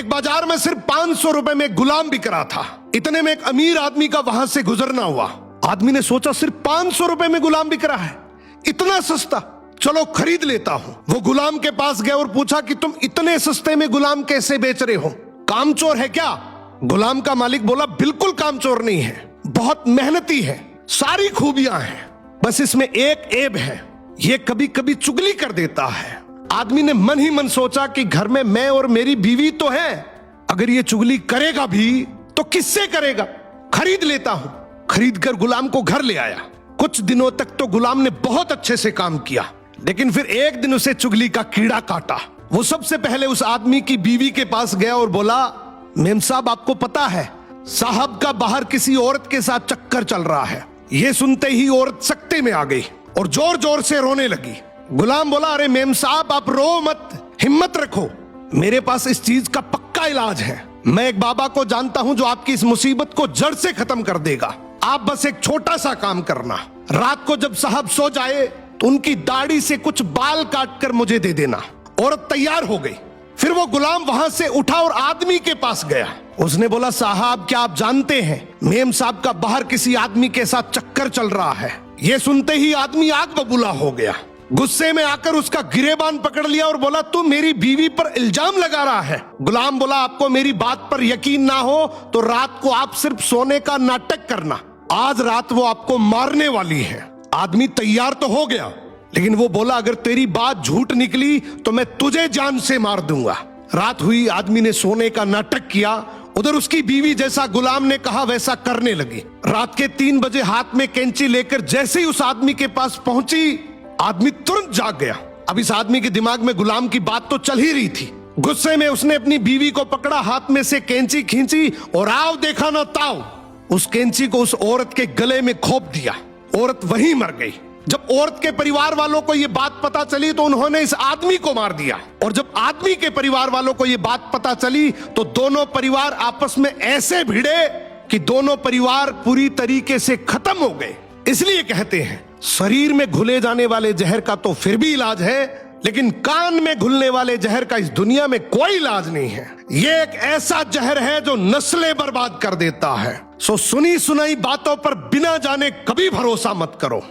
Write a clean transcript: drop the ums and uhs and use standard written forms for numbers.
एक बाजार में सिर्फ 500 रुपए में गुलाम बिक रहा था। इतने में एक अमीर आदमी का वहां से गुजरना हुआ। आदमी ने सोचा सिर्फ 500 रुपए में गुलाम बिक रहा है, इतना सस्ता, चलो खरीद लेता हूं। वो गुलाम के पास गया और पूछा कि तुम इतने सस्ते में गुलाम कैसे बेच रहे हो, कामचोर है क्या? गुलाम का मालिक बोला बिल्कुल कामचोर नहीं है, बहुत मेहनती है, सारी खूबियां हैं, बस इसमें एक ऐब है, ये कभी कभी चुगली कर देता है। आदमी ने मन ही मन सोचा कि घर में मैं और मेरी बीवी तो है, अगर ये चुगली करेगा भी तो किससे करेगा, खरीद लेता हूं। खरीद कर गुलाम को घर ले आया। कुछ दिनों तक तो गुलाम ने बहुत अच्छे से काम किया, लेकिन फिर एक दिन उसे चुगली का कीड़ा काटा। वो सबसे पहले उस आदमी की बीवी के पास गया और बोला, मेम साहब आपको पता है साहब का बाहर किसी औरत के साथ चक्कर चल रहा है। ये सुनते ही औरत सकते में आ गई और जोर जोर से रोने लगी। गुलाम बोला, अरे मेम साहब आप रो मत, हिम्मत रखो, मेरे पास इस चीज का पक्का इलाज है। मैं एक बाबा को जानता हूं जो आपकी इस मुसीबत को जड़ से खत्म कर देगा। आप बस एक छोटा सा काम करना, रात को जब साहब सो जाए तो उनकी दाढ़ी से कुछ बाल काट कर मुझे दे देना। औरत तैयार हो गई। फिर वो गुलाम वहां से उठा और आदमी के पास गया। उसने बोला, साहब क्या आप जानते हैं मेम साहब का बाहर किसी आदमी के साथ चक्कर चल रहा है। ये सुनते ही आदमी आग बबूला हो गया। गुस्से में आकर उसका गिरेबान पकड़ लिया और बोला, तू मेरी बीवी पर इल्जाम लगा रहा है। गुलाम बोला, आपको मेरी बात पर यकीन ना हो तो रात को आप सिर्फ सोने का नाटक करना, आज रात वो आपको मारने वाली है। आदमी तैयार तो हो गया, लेकिन वो बोला, अगर तेरी बात झूठ निकली तो मैं तुझे जान से मार दूंगा। रात हुई, आदमी ने सोने का नाटक किया। उधर उसकी बीवी जैसा गुलाम ने कहा वैसा करने लगी। रात के 3 बजे हाथ में कैंची लेकर जैसे ही उस आदमी के पास पहुंची, आदमी तुरंत जाग गया। अब इस आदमी के दिमाग में गुलाम की बात तो चल ही रही थी। गुस्से में उसने अपनी बीवी को पकड़ा, हाथ में से कैंची खींची और आओ देखा ना ताओ, उस कैंची को उस औरत के गले में खोप दिया। औरत वहीं मर गई। जब औरत के परिवार वालों को यह बात पता चली तो उन्होंने इस आदमी को मार दिया, और जब आदमी के परिवार वालों को यह बात पता चली तो दोनों परिवार आपस में ऐसे भिड़े कि दोनों परिवार पूरी तरीके से खत्म हो गए। इसलिए कहते हैं शरीर में घुले जाने वाले जहर का तो फिर भी इलाज है, लेकिन कान में घुलने वाले जहर का इस दुनिया में कोई इलाज नहीं है। ये एक ऐसा जहर है जो नस्लें बर्बाद कर देता है। सो सुनी सुनाई बातों पर बिना जाने कभी भरोसा मत करो।